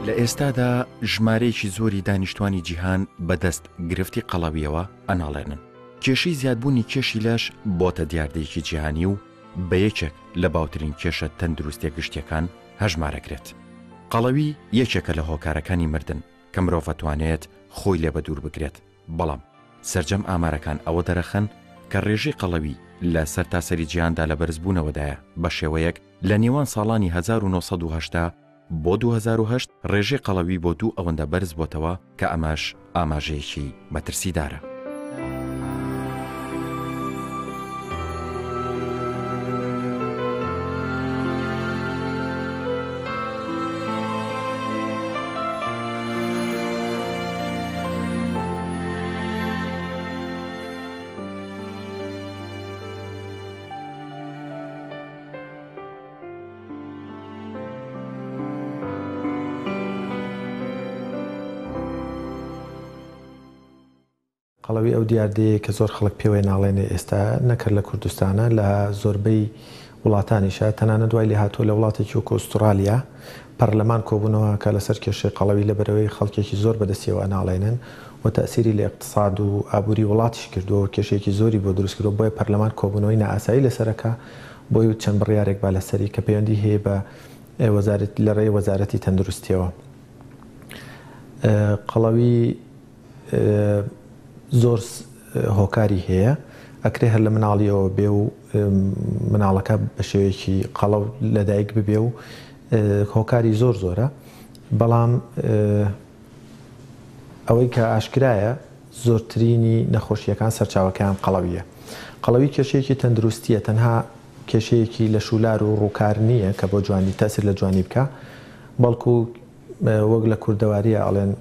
لە ئێستادا ژمارەیەکی زۆری دانیشتوانی جیهان بەدەست گرفتی قەڵەویەوە ئەناڵێنن. کێشەی زیادبوونی کێشی لەش بۆتە دیاردەیەکی جیهانی و بە یەکێک لە باوترین کێشە تەندروستیە گشتیەکان هەژمارەکرێت. قەڵەوی یەکێکە لە هۆکارەکانی مردن کە مرۆڤ ئەتوانێت خۆی لێ بە دوور بگرێت. بەڵام سەرجەم ئامارەکان ئەوە دەرەخەن کە ڕێژەی قەڵەوی لە سەرتاسەری جیهاندا لە بەرزبوونەوەدایە بە شێوەیەک لە نێوان ساڵانی 1970 بۆ 2008 ڕێژەی قەڵەوی بۆ دوو ئەوەندە بەرز بۆتەوە کە ئەمەش ئاماژەیەکی مەترسیدارە. قەڵەوی ئەو دیاردەیە کە زۆر خەڵک پێوەی ناڵێنێ ئێستا نەکرد لە کوردستانە لە زۆربەی وڵاتانیشە تەنانەت دوای لێ هاتووە لە وڵاتێکی وەکو ئوسترالیا پەرلەمان کۆبوونەوە کە لەسەر کێشەی قەڵەوی لەبەرەوەی خەڵکێکی زۆر بەدەستیەوە ناڵێنن و تەئسیری لە اقتصاد و ئابووری وڵاتیش کردووە کێشەیەکی زۆری بۆ دروست کردەوە بۆیە پەرلەمان کۆبوونەوەی نائاسایی لەسەرەکە بۆی چەند بڕیارێک با لەسەری کە پەیوەندی هەیە بە لە ڕێی وەزارەتی تەندروستیەوە. قەڵەوی زۆر هۆکاری هەیە ئەکرێ هەر لە مناڵیەوە بێ و مناڵەکە بە شێوەیەکی قەڵەو لەدایک ببێ و هۆکاری زۆر زۆرە، بەڵام ئەوەی کە ئاشکرایە زۆرترینی نەخۆشیەکان سەرچاوەکان قەڵەویە. قەڵەوی کێشەیەکی تەندروستیە، تەنها کێشەیەکی لە شولار و ڕووکار نییە کە بۆ جوانی تەسیر لە جوانی بکە، بەڵکو وەک لە کوردەواریە ئەڵێن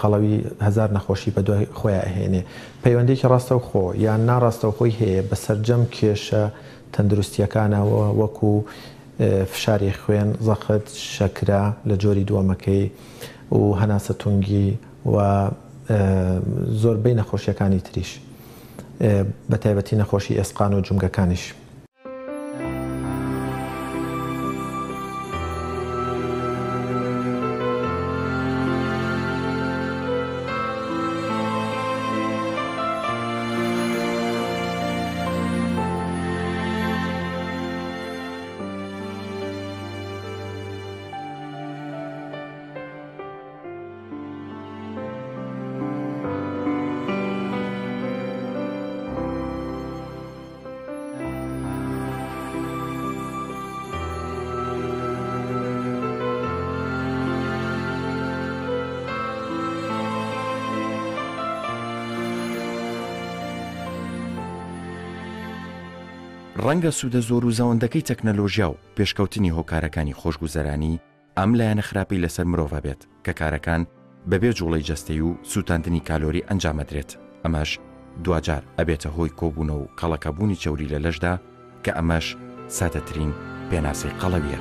قەڵەوی هەزار نەخۆشی بە دوای خۆیان ئەهێنێ. پەیوەندێکی ڕاستەوخۆ یان ناڕاستەوخۆی هەیە بە سەرجەم کێشە تەندروستیەکانەوە وەکو فشاری خوێن، زەخت، شەکرا لە جۆری دووەمەکەی و هەناسە تونگی و زۆربەی نەخۆشیەکانی تریش، بە تایبەتی نەخۆشی ئێسقان و جومگەکانیش. ڕەنگە سوودە زۆر و زەوەندەکەی تەکنەلۆژیا و پێشکەوتنی هۆکارەکانی خۆشگوزەرانی ئەم لایەنە خراپەی لەسەر مرۆڤ بێت کە کارەکان بەبێ جوڵەی جەستەی و سووتاندنی کالۆری ئەنجامەدرێت. ئەمەش دوجار ئەبێتە هۆی کۆبوونە و کەڵەکەبوونی چەوری لە لەشدا کە ئەمەش سادەترین پێناسەی قەڵەویە.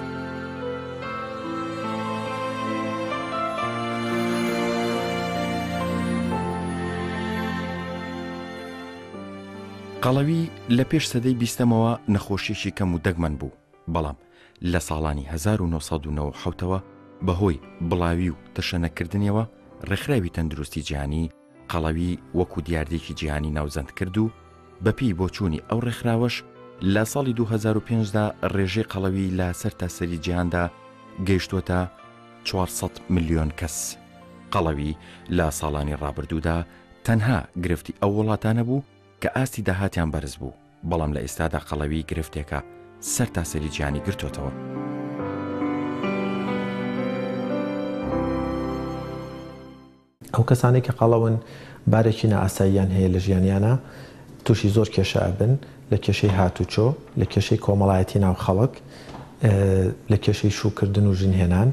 قەڵەوی لە پێش سەدەی 20ەوە نەخۆشیێکی کەم و دەگمەن بوو، بەڵام لە ساڵانی 1970ەوە بەهۆی بڵاوی و تەشەنەکردنیەوە ڕێکخراوی تەندروستی جیهانی قەڵەوی وەکو دیاردێکی جیهانی ناوزەند کرد و بەپێی بۆچوونی ئەو ڕێکخراوەش لە ساڵی 2005دا ڕێژەی قەڵەوی لە سەرتاسەری جیهاندا گەیشتووەتە 400 ملیۆن کەس. قەڵەوی لە ساڵانی ڕابردوودا تەنها گرفتی ئەو وڵاتانە بوو کە ئاستی داهاتیان بەرز بوو، بەڵام لە ئێستادا قەڵەوی گرفتێکە سەرتاسەری جیهانی گرتوتەوە. ئەو کەسانی کە قەڵەون بارێکی نائاساییان هەیە لە ژیانیانە تووشی زۆر کێشە ئەبن، لە کێشەی هاتوچۆ، لە کێشەی کۆمەڵایەتی ناو خەڵک، لە کێشەی شوکردن و ژینهێنان،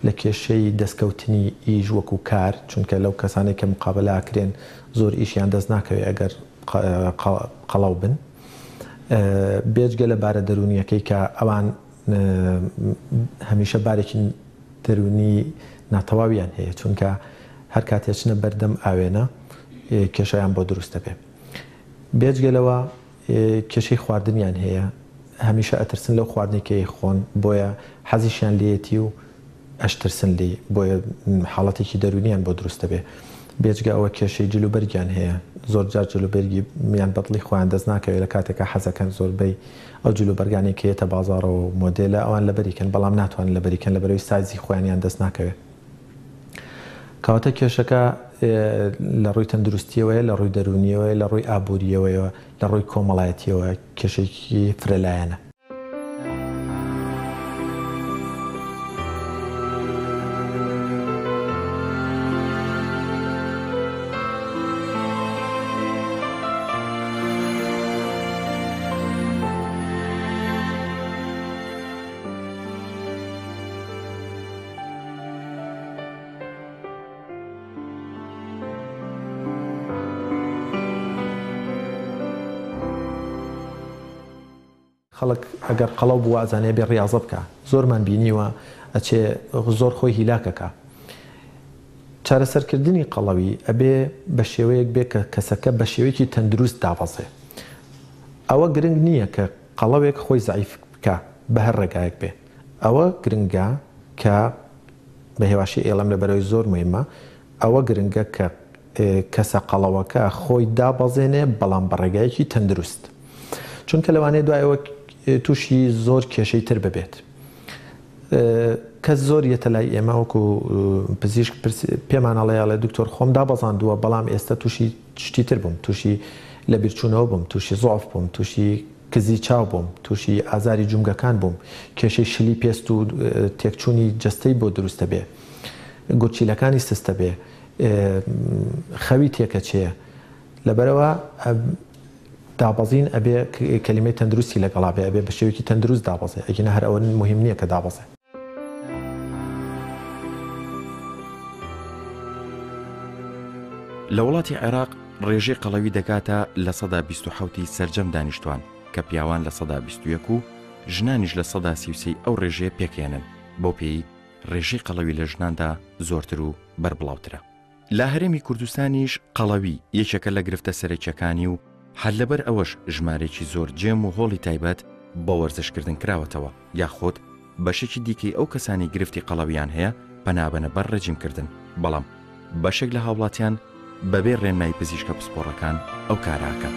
لە کێشەی دەستکەوتنی ئیژ وەکو کار، چونکە لەو کەسانی کە مقابلاکرێن زۆر ئیشیان دەست ناکەوێت ئەگەر قەڵەو بن، بێجگە لە بارە دەرونیەکەی کە ئەوان هەمیشە بارێکی دەرونی ناتەواویان هەیە، چونکە هەر کاتێچنە بەردەم ئاوێنە کێشەیان بۆ دروستە بێ. بێجگەلەوە کێشەی خواردنیان هەیە، هەمیشە ئەترسن لەو خواردنێکی خۆن، بۆیە حەزیشیان لێتی و ئەشترسن لی بۆ حاڵەتێکی دەرونیان بۆ دروستە بێ بێجگە ئەوە کێشەی جلوبەرگیان هەیە زۆر جار جلوبەرگی میان بەدڵی خۆیان دەست ناکەوێت لە کاتێکە حەزەکەن زۆربەی ئەو جلوبەرگانی کێتە بازاڕەوە و مۆدلە ئەوان لەبەریکەن بەڵام ناتوانن لەبەریکەن لە بەرەوەی سایزی خۆیانیان دەست ناکەوێت کەواتە کێشەکە لە ڕووی تەندروستیەوەیە لە ڕووی دەرونیەوەی لە ڕووی ئابوووریەوەیەوە لە ڕووی کۆمەڵایەتیەوە کێشێکی فرەلایەنە خەڵک ئەگەر قەڵەو بوو ئازانێ بێ ڕاضە بکە زۆرمان بینیوە ئەچێ زۆر خۆی هیلاکەکە چارەسەرکردنی قەڵەوی ئەبێ بە شێوەیەک بێ کە کەسەکە بە شێوەیەکی تەندروست دابەزێ ئەوە گرنگ نییە کە قەڵەوێک خۆی زعیف بکە بە هەر ڕێگایەک بێ ئەوە گرنگە کە بە هێواشی ئێڵەم لە بەرەوەی زۆر مهمە ئەوە گرنگە کە کەسە قەڵەوەکە خۆی دابەزێنێ بەڵام بە ڕێگایەکی تەندروست چونکە لەوانەیە دوایەوە تووشی زۆر کێشەی تر ببێت کەس زۆر یەتە لای ئێمە وەکو پزیشک پێمانەڵەیە دکتۆر خۆم دابەزاندووە بەڵام ئێستا تووشی شتی تر بووم تووشی لە بیرچوونەوە بووم تووشی زۆف بووم تووشی کزی چاو بووم تووشی ئازاری جومگەکان بووم کێشەی شلی پێست و تێکچوونی جەستەی بۆ دروستە بێ گورچیلەکانی سستە بێ خەوی تێکە چێە لەبەرەوە دابەزین ئەبێ کەلیمەی تەندروستی لەگەڵا بێ ئەبێ بە شێوەیەکی تەندروست دابەزێ ئەگەنە هەر ئەوە مهم نییە کە دابەزێ لە وڵاتی عێراق ڕێژەی قەڵەوی دەکاتە لە سەدا 27 سەرجەم دانیشتوان کە پیاوان لە سەدا 21 و ژنانیش لە سەدا 33 ئەو ڕێژەیە پێکێنن بۆ پێی ڕێژەی قەڵەوی لە ژناندا زۆرتر و بەربڵاوترە لە هەرێمی کوردستانیش قەڵەوی یەکێکە لە گرفتە سەرەکیەکانی و هەر لەبەر ئەوەش ژمارێکی زۆر جێم و هۆڵی تایبەت بە وەرزشکردن کراوەتەوە یاخۆت بەشێکی دیکەی ئەو کەسانی گرفتی قەڵەویان هەیە پەنابەنە بەر ڕێجیمکردن بەڵام بەشێک لە هاوڵاتیان بەبێ ڕێنمای پزیشکە پسپۆڕەکان ئەو کاراکە.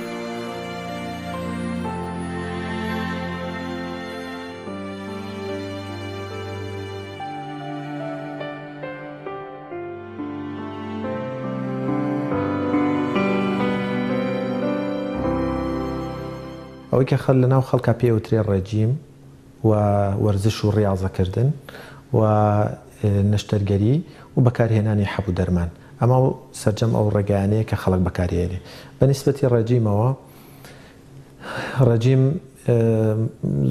ئەوەی کە خەل لەناو خەڵکا پێوترێ ڕێجیم و وەرزش و ڕاضەکردن و نەشتەرگەری و بەکارهێنانی حەبوو دەرمان ئەمە سەرجەم ئەو ڕێگایانەیە کە خەڵک بەکارهێنێ بە نیسبەتی ڕێجیمەوە ڕێجیم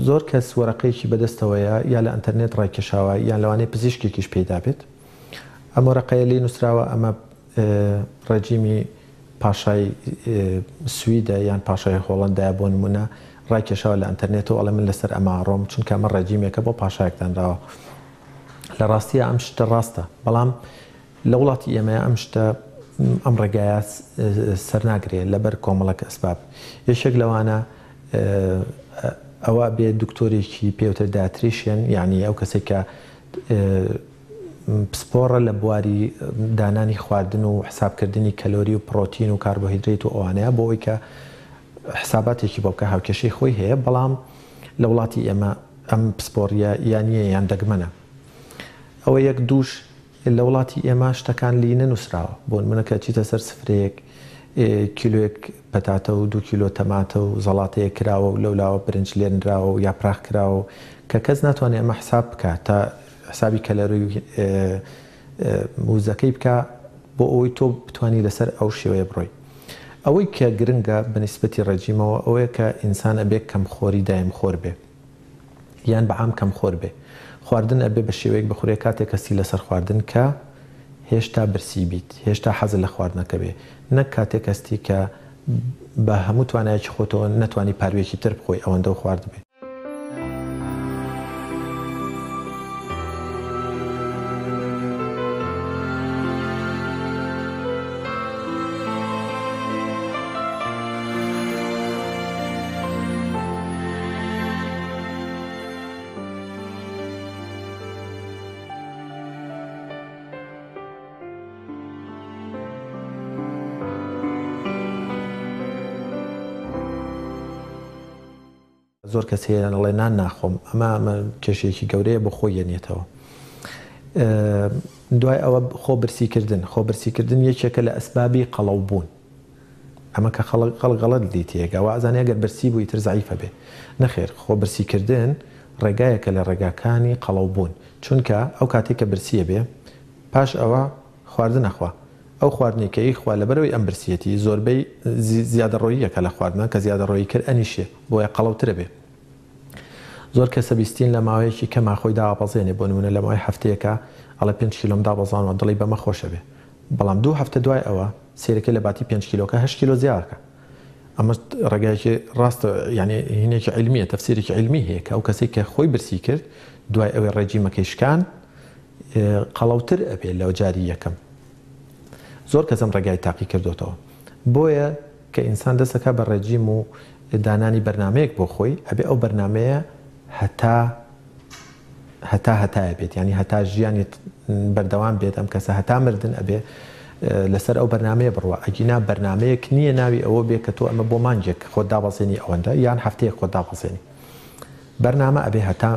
زۆر کەس وەرەقەیەکی بەدەستەوەیە یا لە ئەنتەرنێت ڕایکێشاوە یان لەوانەیە پزیشکێکیش پێدا بێت ئەمە وەرەقەیە لێ نووسراوە ئەمە ڕێجیمی پاشای سویدە یان پاشای هۆڵەندایە بۆ نمونە ڕایکێشاوە لە ئەنتەرنێتەوە ئەڵێ من لەسەر ئەمە ڕۆم چونکە ئەمە ڕێجیمێکە بۆ پاشایەکدانراوە لە ڕاستیە ئەم شتە ڕاستە بەڵام لە وڵاتی ئێمەیە ئەم شتە ئەم ڕێگایە سەرناگرێت لەبەر کۆمەڵک ئەسباب یەکێک لەوانە ئەوە بێت دکتۆرێکی پێوتر دایتریشن یعنی ئەو کەسێک کە پسپۆڕە لە بواری دانانی خواردن و حسابکردنی کەلۆری و پرۆتین و کاربۆهیدریت و ئەوانەیە بۆ ئەوی کە حساباتێکی بۆ بکە هاوکێشەی خۆی هەیە بەڵام لە وڵاتی ئێمە ئەم پسپۆریە یانیە یان دەگمەنە ئەوە یەک دووش لە وڵاتی ئێمە شتەکان لی نەنووسراوە بۆ نمونەکە چیتە سەر سفرەیەک کیلۆیەک پەتاتە و 2 کیلۆ تەماتە و زەڵاتەیە کراوە و لەولاوە برنج لێنراوە و یاپراخ کراوە کە کەس ناتوانێت ئەمە حساب بکات تا حسابی کەلۆری موزەکەی بکە بۆ ئەوەی تۆ بتوانی لەسەر ئەو شێوەیە بڕۆی ئەوەی کە گرنگە بە نیسبەتی ڕێجیمەوە ئەوەیە کە ئینسان ئەبێ کەمخۆری دایم خۆر بێ یان بەعام کەم خۆر بێ خواردن ئەبێ بە شێوەیەک بخورێ کاتێک کەسی لەسەر خواردن کە هێشتا برسی بیت هێشتا حەزت لە خواردنەکە بێ نەک کاتێک کەستی کە بە هەموو توانایەکی خۆتەوە نەتوانی پاروێکی تر بخۆی ئەوەندە و خوارد بێ زۆر کەس هەیە دەڵێ نان ناخۆم ئەمە کێشەیەکی گەورەیە بۆ خۆی یەنێتەوە. دوای ئەوە خۆ برسیکردن یەکێکە لە ئەسبابی قەڵەو بوون. ئەمە کە خەڵک دیتیەکە وازانێ ئەگەر برسی بووی تر زعیفە بێ نەخێر خۆ برسیکردن ڕێگایەکە لە ڕێگاکانی قەڵەو بوون چونکە ئەو کاتێککە برسیە بێ پاش ئەوە خواردن نەخوا ئەو خواردنێکەی خوا لەبەرەوەی ئەم برسیەتی زۆربەی زیادەڕۆییەکە لە خواردنە کە زیادەڕۆیی کرد ئەنیشێ بۆیە قەڵەوترە بێ. زۆر کەسە بیستین لە ماوەیەکی کەما خۆی دابەزێنێ بۆ نمونە لە ماوەی هەفتەیەکە ئەڵە 5 کیلۆم دابەزانەوە دڵی بەمە خۆشە بێ بەڵام 2 هەفتە دوای ئەوە سێرەکە لە باتی 5 کیلۆکە 8 کیلۆ زیادەکە. ئەمە ڕێگایکی ڕاستە یعنی هینێکی علمیە تەفسیرێکی علمی هەیە کە ئەو کەسێک کە خۆی برسی کرد دوای ئەوەی ڕێجیمەکەی شکان قەڵەوتر ئەبێ لەو جاری یەکەم. زۆر کەسم ڕێگای تاقی کردوتەوە بۆیە کە ئینسان دەستەکە بە ڕێجیم و دانانی بەرنمەیەک بۆ خۆی ئەبێ ئەو بەرنمەیە هەتایە بێت ینی هەتا ژیانی بەردەوام بێت ئەم کەسە هەتا مردن ئەبێ لەسەر ئەو بەرنمەیە بڕوە ئەگینا بەرنمەیەک نییە ناوی ئەوە بێ کە تۆ ئەمە بۆ مانجێک خۆ دابەزێنی ئەوەندە یان هەفتەیەک خۆ دابەزێنی بەرنامە ئەبێ هەتا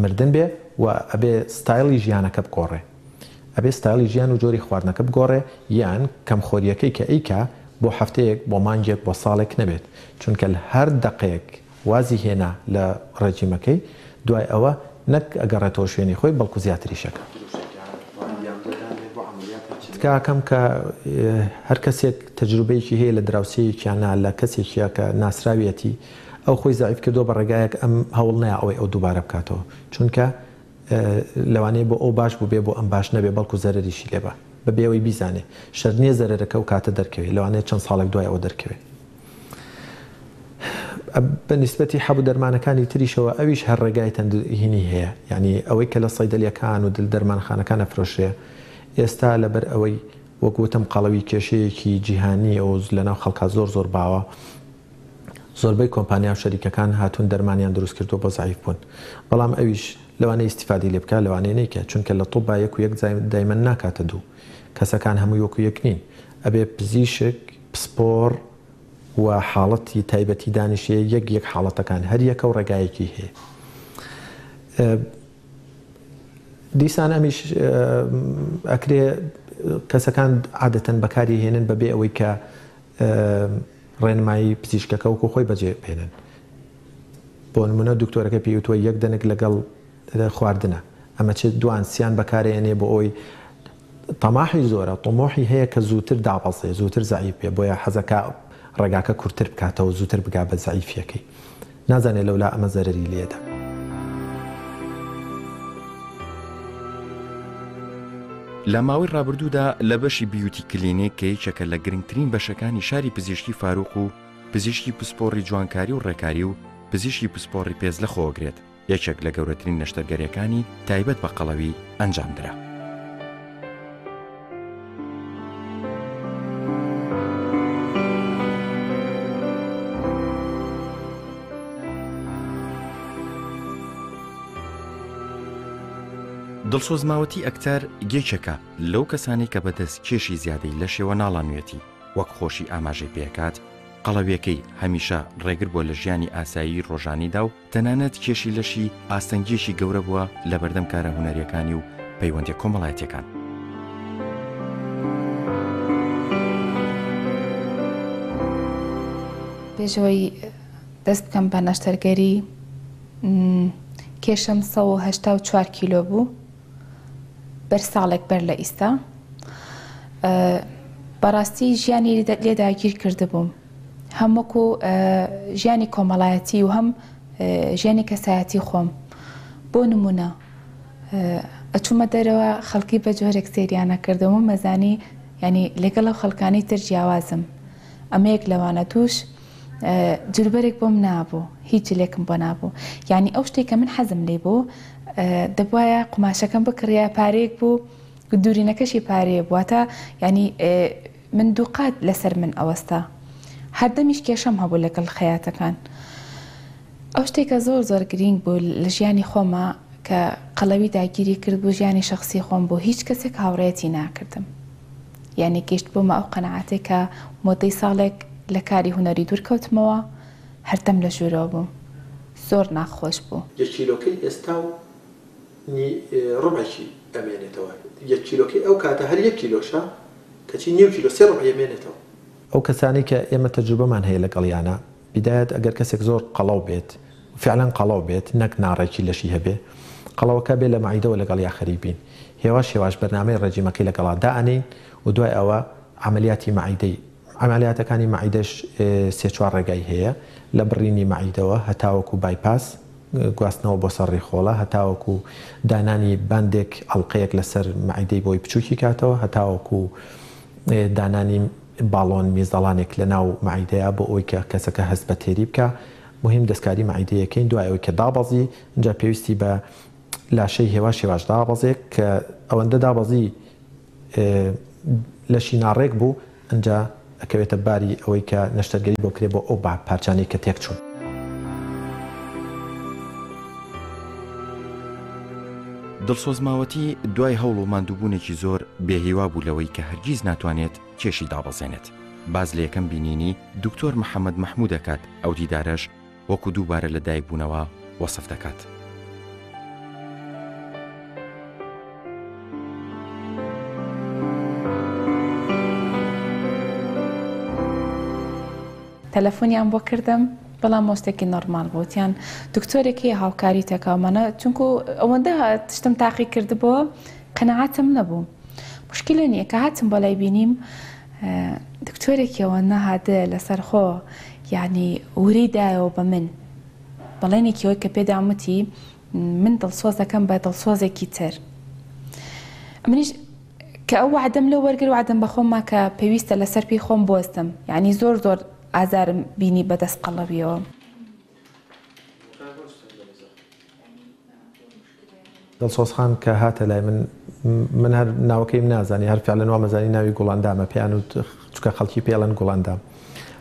مردن بێ و ئەبێ ستایلی ژیانەکە بگۆڕێ ئەبێ ستایلی ژیان و جۆری خواردنەکە بگۆڕێ یان کەم خۆریەکەی کە ئەیکا بۆ هەفتەیەک بۆ مانجێک بۆ ساڵێک نەبێت چونکە هەر دقەیەک وازی هێنا لە ڕێجیمەکەی دوای ئەوە نەک ئەگەڕێتەوە شوێنی خۆی بەڵکو زیاتریشەکە. تکاکەم کە هەر کەسێک تەجروبەیەکی هەیە لە دراوسەیەکیانە لە کەسێکیە کە ناسراویەتی ئەو خۆی زعیف کردو بە ڕێگایەک ئەم هەوڵ نایە ئەوەی ئەو دووبارە بکاتەوە چونکە لەوانەیە بۆ ئەو باش بوو بێ بۆ ئەم باش نەبێ بەڵکو زەرریشی لێبە بەبێەوەی بیزانێ شەرنیە زەرەرەکە و کاتە دەرکەوێت لەوانەیە چەند ساڵێک دوای ئەوە دەرکەوێت. بە نسبەتی حەبوو دەرمانەکانی تریشەوە ئەویش هەر ڕێگای تەندهینی هەیە ینی ئەوەی کە لە سەیدەلیەکان و دل دەرمانخانەکان ئەفرۆشێ ئێستا لەبەر ئەوەی وەکوتم قەڵەوی کێشەیەکی جیهانی ئەو لەناو خەڵکا زۆر باوە زۆربەی کۆمپانیا و شەریکەکان هاتوون دەرمانیان دروست کردو بۆ زعیف بوون بەڵام ئەویش لەوانەیە ئیستیفادی لێ بکە لەوانەیە نەیکە چونکە لە تۆ با یەک و یەک دایمەن ناکاتە دوو کەسەکان هەمووی وەکو یەک نین ئەبێ پزیشک پسپۆر و حاڵەتی تایبەتی دانیشەیە یەک حاڵەتەکان هەر یەکە و ڕێگایەکی هەیە. دیسان ئەمیش ئەکرێ کەسەکان عادەتەن بەکاری هێنن بەبێ ئەوەی کە ڕێنمایی پزیشکەکە وەکو خۆی بەجێ بێنن بۆ نمونە دکتۆرەکە پێوتوە یەک دەنێک لەگەڵ خواردنە ئەمە چ دوانسییان بەکارێنێ بۆ ئەوی تەماحی زۆرە تۆمۆحی هەیە کە زووتر دابەزێ زووتر زعیف بێ بۆیە حەزەکە ڕێگاکە کورتتر بکاتەوە زووتر بگا بە زعیفیەکەی نازانێت لەولا ئەمە زەرری لێدا. لە ماوەی ڕابردوودا لە بەشی بیوتی کلینێک کە یەکێکە لە گرنگترین بەشەکانی شاری پزیشکی فاروق و پزیشکی پسپۆڕی جوانکاری و ڕێکاری و پزیشکی پسپۆڕی پێز لە خۆگرێت یەکێک لە گەورەترین نەشتەرگەریەکانی تایبەت بە قەڵەوی ئەنجامدرا. دڵسۆزماوەتی ئەکتەر یەکێکە لەو کەسانی کە بەدەست کێشی زیادەی لە شێوە ناڵانوێتی وەک خۆشی ئاماژەی پێکات قەڵەویەکەی هەمیشە ڕێگر بۆ لە ژیانی ئاسایی ڕۆژانیدا و تەنانەت کێشی لەشی ئاستەنگیشی گەورە بووە لە بەردەم کارە هونەریەکانی و پەیوەندی کۆمەڵایەتیەکان. پێشەوەی دەست بکەم بە نەشتەرگەری کێشم 184 کیلۆ بوو بەر ساڵێک بەر لە ئیستا بەڕاستی ژیانی لێداگیر کرده بووم هەم وەکو ژیانی کۆمەڵایەتی و هەم ژیانی کەسایەتی خۆم بۆ نمونە ئەچوومە دەرەوە خەڵکی بە جۆرێک سێریانە کردەوە مەزانی ینی لەگەڵ ئەو خەڵکانی تر جیاوازم ئەمەیەک لەوانە توش جلبەرێک بۆم نابوو هیچ لێکم بۆ نابوو یعنی ئەو شتێککە من حەزم لێ بوو دەبواە قماشەکەم بکڕیا پارەیەک بوو دوورینەکەشی پارەیە بوواتە ینی من دووقات لەسەر من ئەوەستا هەردەمیش کێشەم هەبوو لەگەڵ خەیاتەکان ئەو شتێکە زۆر گرنگ بوو لە ژیانی خۆمە کە قەڵەوی داگیری کرد بوو ژیانی شخصی خۆم بۆ هیچ کەسێک هاوڕێتی ناکردم یعنی گەشت بوومە ئەو قەنەعاتێک کە مۆدەی ساڵێک لە کاری هونەری دوورکەوتمەوە هەردەم لە ژوورەوە بووم زۆر ناخۆش بوو. 1 کیلۆکەی ئێستا و ڕۆبێکی ئەمێنێتەوە 1 کیلۆکەی ئەو کاتە هەر 1 کیلۆشە کەچی نیو کیلۆ 3 ڕۆبع ئەمێنێتەوە. ئەو کەسانی کە ئێمە تەجروبەمان هەیە لەگەڵیانە بدایەت ئەگەر کەسێک زۆر قەڵاو بێت فعلا قەڵاو بێت نەک ناڕێکی لەشی هەبێ قەڵاوەکە بێت لە مەعیدەوە لەگەڵ یا خەریبین هێواش بەرنامەی ڕێجیمەکەی لەگەڵا دائەنین و دوای ئەوە عملیاتی مەعیدەی عملیاتەکانی مەعیدەش 3-4 ڕێگای هەیە لە بڕینی مەعیدەوە هەتاوەکو بایپاس گواستنەوە بۆ سەر ڕێخۆڵە هەتاوەکو دانانی باندێک ئەڵلقەیەک لەسەر مەعیدەی بۆی بچووکی کاتەوە هەتاوەکو دانانی باڵۆن میزدەڵانێک لە ناو مەعیدەیە بۆ ئەوی کە کەسەکە هەست بە تێری بکە مهم دەستکاری مەعیدەیەکەین دوای ئەوەی کە دابەزی اینجا پێویستی بە لاشەی هێواش دابەزێک کە ئەوەندە دابەزی لەشی ناڕێک بوو اینجا ئەکەوێتە باری ئەوەی کە نەشتەرگەری بۆ کرێ بۆ ئەو پارچانەی کە تێک چوون. دڵسۆزماوەتی دوای هەوڵ و ماندووبوونێکی زۆر بێهیوا بوو لەوەی کە هەرگیز ناتوانێت کێشی دابەزێنێت. باز لە یەکەم بینینی دکتۆر محەممەد مەحموود دەکات ئەو دیدارەش وەکو دووبارە لە دایک بوونەوە وەسف دەکات. تەلەفۆنیان بۆ کردم بەڵام مۆستێکی نۆرمال بووتیان دکتۆرێکی هاوکاری تەکاومانە چونکو ئەوەندە تشتم تاقی کردبووە قەنەعاتم نەبوو. مشکلە نییە کە هاتم بۆ لای بینیم دکتۆرێکی ئەوەندە هادە لەسەر خۆ یعنی وری دایەوە بە من بەڵێنێکی ئەوەی کە پێداموتی من دڵسۆز دەکەم بە دڵسۆزێکی تر. منیش کە ئەو وعدەم لە وەرگر وعدەم بە خۆمما کە پێویستە لەسەر پێی خۆم بۆستم یعنی زۆر ئازارم بینی بەدەست قەڵەویەوە. دڵسۆزخان کە هاتە لای من هەر ناوەکەیم نازانی هەر فعلەن وامەزانی ناوی گوڵاندامە پێیان و چکە خەڵکی پێڵەن گوڵاندام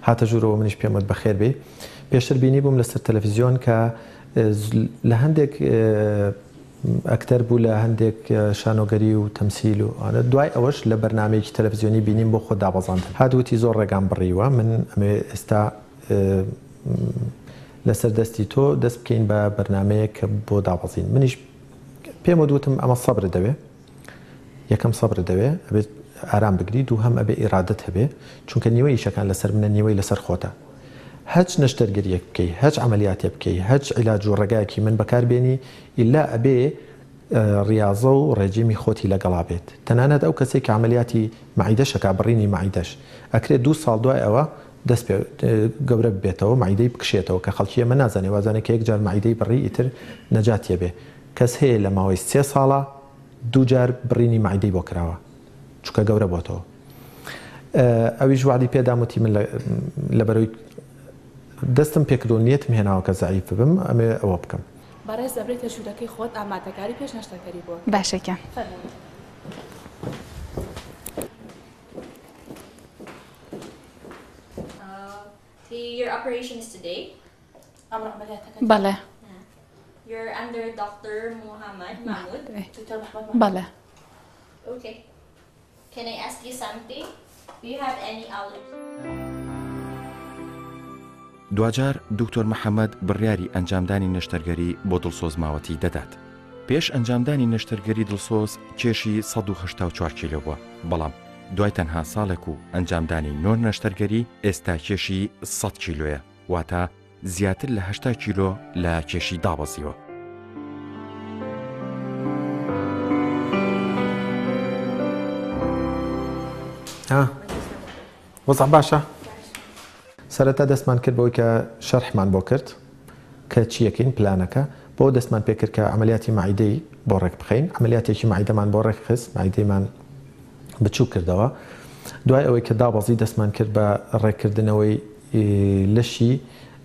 هاتە ژوورەوە منیش پێمت بەخێر بێ پێشتر بینی بووم لەسەر تەلەڤیزیۆن کە لە هەندێک ئەکتەر بوو لە هەندێک شانۆگەری و تەمسیل و دوای ئەوەش لە بەرنمەیەکی تەلەڤیزیۆنی بینیم بۆ خۆ دابەزاندن هاتووتی زۆر ڕێگام بڕیوە من ئەمێ ئێستا لەسەر دەستی تۆ دەست بکەین بە بەرنمەیە کە بۆ دابەزین منیش پێم وتم ئەمە سەبر دەوێ یەکەم سەبر دەوێ ئەبێت ئارام بگری دوو هەم ئەبێ ئیرادەت هەبێ چونکە نیوەی شەکان لەسەر منە نیوەی لەسەر خۆتە هەچ نەشتەرگەریەک بکەی هەچ عملیاتێ بکەی هەچ عیلاج و ڕێگایەکی من بەکاربێنی ئیلا ئەبێ ریاضە و ڕێجیمی خۆتی لەگەڵا بێت تەنانەت ئەو کەسێک کە عملیاتی مەعیدەشەکە بڕینی مەعیدەش ئەکرێت 2 ساڵ دوای ئەوە دەست گەورە بێتەوە مەعیدەی بکشێتەوە کە خەڵکی ئەمە نازانێ وازانێت کە یەک جار مەعیدەی بڕی ئیتر نەجاتیە بێ کەس هەیە لە ماوەی 3 ساڵە 2 جار بڕینی مەعیدەی بۆ کراوە چونکە گەورە بۆتەوە ئەویش وعدی پێداموتی من لەبەرەوەی دەستم پێکردو نیەتم هێناوە کە زەعیف بم ئەمێ ئەوە بکەم بەڕێز دەبرێتە ژوورەکەی خۆت ئامادەکاری پێش نەشتەکەری بۆ باشەکە Your operation is today? بەڵێ You're under Dr. Mohammed Mahmoud? بەڵێ Okay. Can I ask you something? Do you have any allergies? دوجار دکتۆر محەممەد بڕیاری ئەنجامدانی نەشتەرگەری بۆ دڵسۆزماوەتی دەدات. پێش ئەنجامدانی نەشتەرگەری دڵسۆز کێشی 184 کیلۆ بووە بەڵام دوای تەنها ساڵێک و ئەنجامدانی نۆر نەشتەرگەری ئێستا کێشی 100 کیلۆیە واتە زیاتر لە 80 کیلۆ لە کێشی دابەزیەوە. وەزع باشە سەرەتا دەستمان کرد بۆی کە شەرحمان بۆ کرد کە چیەکەین پلانەکە بۆ دەستمان پێ کرد کە عملیاتی مەعیدەی بۆ ڕێک بخەین عملیاتێکی مەعیدەمان بۆ ڕێک خست مەعیدەیمان بچوو کردەوە دوای ئەوەی کە دابەزی دەستمان کرد بە ڕێککردنەوەی لەشی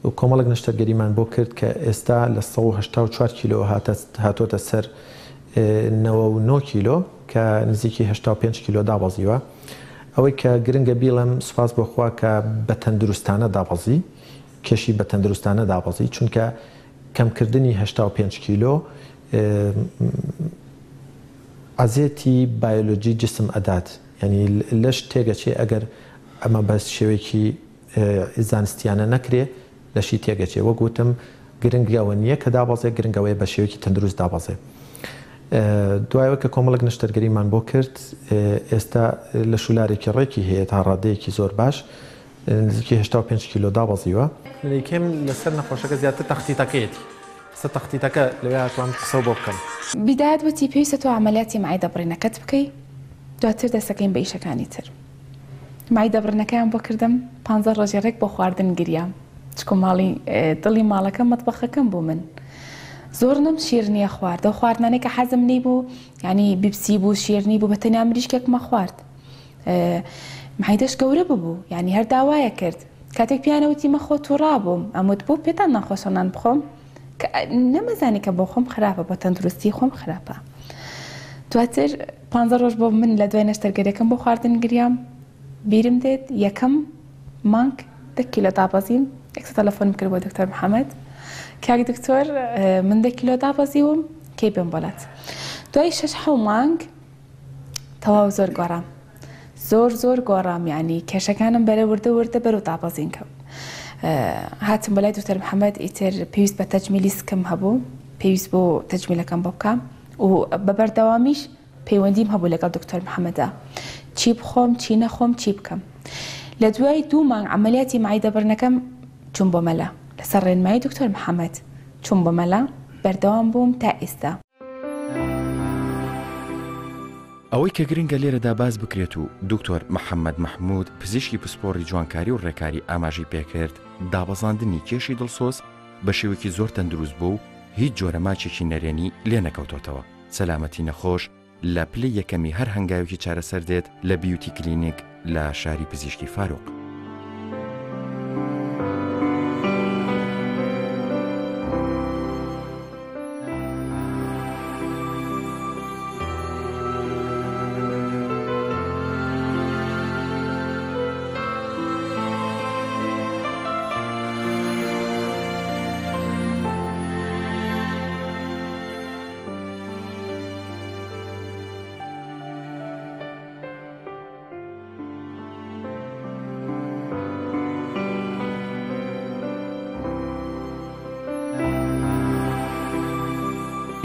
و کۆمەڵک نەشتەرگەریمان بۆ کرد کە ئێستا لە 184 کیلۆ هاتۆتە سەر 99 کیلۆ کە نزیکی 85 کیلۆ دابەزیوە ئەوەی کە گرنگە بیڵم سوپاس بۆخوا کە بە تەندروستانە دابەزی کێشی بە تەندروستانە دابەزی چونکە کەمکردنی 85 کیلۆ عەزێتی بایۆلۆجی جسم ئەدات یعنی لەش تێگەچێ ئەگەر ئەمە بە شێوەیەکی زانستیانە نەکرێ لەشی تێگەچێ وەگوتم گرنگەوە نییە کە دابەزێ گرنگەوەی بە شێوەیەکی تەندروست دابەزێ. دوایەوە کە کۆمەڵک نیشتەرگەریمان بۆ کرد ئێستا لە شولارێکی ڕێکی هەیە تا ڕادەیەکی زۆر باش نزیکی 85 کیلۆ دابەزیوە. لەیکەم لەسەر نەخۆشەکە زیاتر تەختیتەکەیەتی سە تەختیتەکە لەوێ هاتوان قسە بۆ بکەم. بیدایەت وتی پێویستە تۆ عملیاتی معدەبڕینەکەت بکەی دواتر دەستەکەین بە ئیشەکانی تر. معدەبڕینەکەیان بۆ کردم 15 ڕۆژی ڕێک بۆ خواردن گریام چکۆ ماڵی دڵی ماڵەکە مەتبەخەکەم بوو من. زۆر نم شیرنیە خوارد و خواردنانێک کە حەزم نەی بوو ینی بیبسی بوو شیرنی بوو بە تەنیا مریشکێکمە خوارد. معدەش گەورە ببوو ینی هەر داوایە کرد کاتێک پیانەوتی مەخۆ تووڕا بووم ئەموت بوو پێتان ناخۆشەنان بخۆم نەمەزانی کە بۆ خۆم خراپە بۆ تەندروستی خۆم خراپە. دواتر 15 ڕۆژ بۆ من لە دوای نەشتەرگەریەکەم بۆ خواردن گریام بیرم دێت یەکەم مانگ 10 کیلۆ دابەزیم یەکسە تەلەفۆنم کرد بۆ دکتۆر محەممەد کاک دکتۆر من 10 کیلۆ دابەزیوم کەی بم بۆڵات. دوای 6 مانگ تەواو زۆر گۆڕام زۆر گۆڕام ینی کێشەکانم بەرە وردە بەرەو دابەزین کەم. هاتم بەلای دکتۆر محەممەد ئیتر پێویست بە تەجمیلی سکم هەبوو پێویست بۆ تەجمیلەکەم بۆ بکەم و بە بەردەوامیش پەیوەندیم هەبوو لەگەڵ دکتۆر محەممەدا چی بخۆم چی نەخۆم چی بکەم. لە دوای 2 مانگ عملیاتی معدەبڕینەکەم چوون بۆ مەلا لەسەر ڕێنمایی دکتۆر محەممەد چوون بۆ مەلا بەردەوام بووم تا ئێستا. ئەوەی کە گرنگە لێرەدا باز بکرێت و دکتۆر محەممەد محمود پزیشکی پسپۆڕی جوانکاری و ڕێکاری ئاماژی پێکرد دابەزاندنی کێشی دڵسۆز بە شێوەیەکی زۆر تەندروست بوو و هیچ جۆرە ماچێکی نەرێنی لێ نەکەوتۆتەوە. سەلامەتی نەخۆش لە پلەی یەکەمی هەر هەنگاوێکی چارەسەر دێت لە بیوتی کلینیک لە شاری پزیشکی فاروق.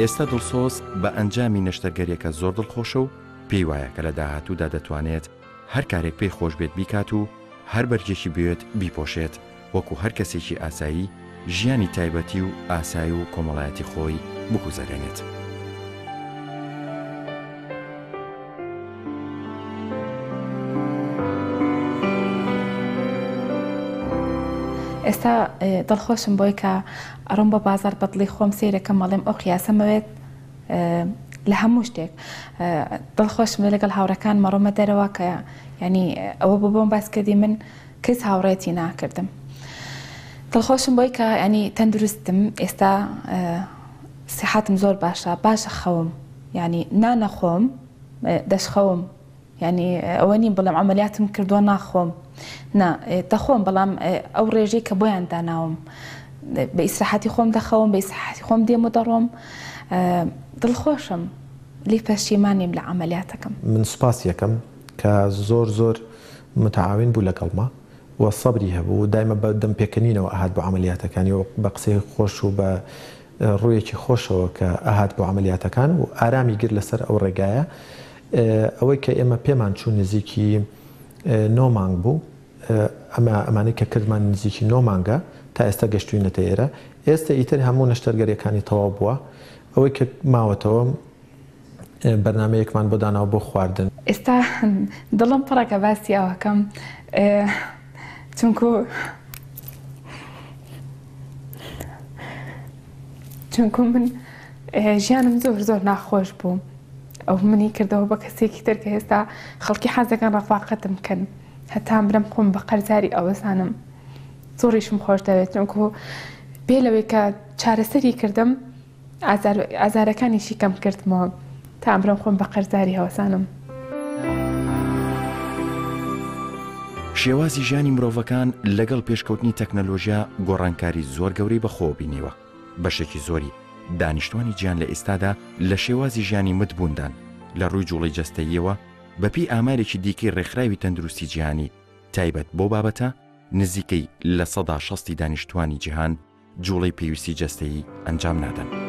ئێستا دڵسۆز بە ئەنجامی نەشتەرگەریەکە زۆر دڵخۆشە و پێی وایە کە لە داهاتوودا دەتوانێت هەر کارێک پێی خۆش بێت بیکات و هەر بەرجێکی بێت بیپۆشێت وەکو هەر کەسێکی ئاسایی ژیانی تایبەتی و ئاسایی و کۆمەڵایەتی خۆی بگوزارێنێت. ئێستا دڵخۆشم بۆی کە ئەڕۆم بە بازار بەدڵی خۆم سیرەکەم مەڵێم ئەو قیاسەمەوێت لە هەموو شتێک دڵخۆشم لەگەڵ هاوڕەکان مەڕۆمە دەرەوە کە ینی ئەوە بۆ بۆم باسکردی من کەس هاوڕێتی ناکردم. دڵخۆشم بۆی کە ینی تەندروستم ئێستا سیحاتم زۆر باشە خەوم ینی نانەخۆم دەشخەوم ینی ئەوە نیم بڵێم عملیاتم کردووە ناخۆم دەخۆم بەڵام ئەو ڕێژەی کە بۆیان داناوم بە ئیسراحەتی خۆم دەخەوم بە ئیسراحەتی خۆم دێم و دەڕۆم دڵخۆشم لی پەشیمانیم لە عملیاتەکەم. من سوپاس یەکەم کە زۆر متعاون بوو لەگەڵما و سەبری هەبوو دایمە بە دەمپێکەنینەوە ئاهات بۆ عملیاتەکانی و بە قسەی خۆش و بە ڕوویەکی خۆشەوە کە ئاهات بۆ عملیاتەکان و ئارامی گر لەسەر ئەو ڕێگایە ئەوەی کە ئێمە پێمان چوو نزیکی 9 مانگ بوو ئەمانەی کە کردمان نزیکی 9 مانگە تا ئێستا گەشتوینەتە ئێرە ئێستا ئیتر هەموو نەشتەرگەریەکانی تەواو بووە ئەوەی کە ماوەتەوە بەرنامەیەکمان بۆ داناوە بۆ خواردن. ئێستا دڵم پڕەکە باسی ئەوەکەم چونکو من ژیانم زۆر ناخۆش بوو ئەو منی کردەوە بە کەسێکی تر کە ئێستا خەڵکی حەزەکەن ڕەفاقەتم بکەن هەتام برم خۆم بە قەرزاری ئەوەسانم زۆریشم خۆش دەوێت چونکو بێ لەوەی کە چارەسەری کردم ئازارەکانیشی کەم کردمەوە تا ئەمرم خۆم بە قەرزاری هەوەسانم. شێوازی ژیانی مرۆڤەکان لەگەڵ پێشکەوتنی تەکنەلۆژیا گۆڕانکاری زۆر گەورەی بەخۆ بینیوە. بەشێکی زۆری دانیشتوانی گیان لە ئێستادا لە شێوازی ژیانی متبووندان لە ڕووی جوڵی جەستەییەوە بەپی ئامارێکی دیکەی ڕێکخراوی تەندروستی جیهانی تایبەت بۆ بابەتە نزیکەی لە 160 دانیشتوانی جیهان جوڵەی پێویستی جەستەیی ئەنجام نادەن.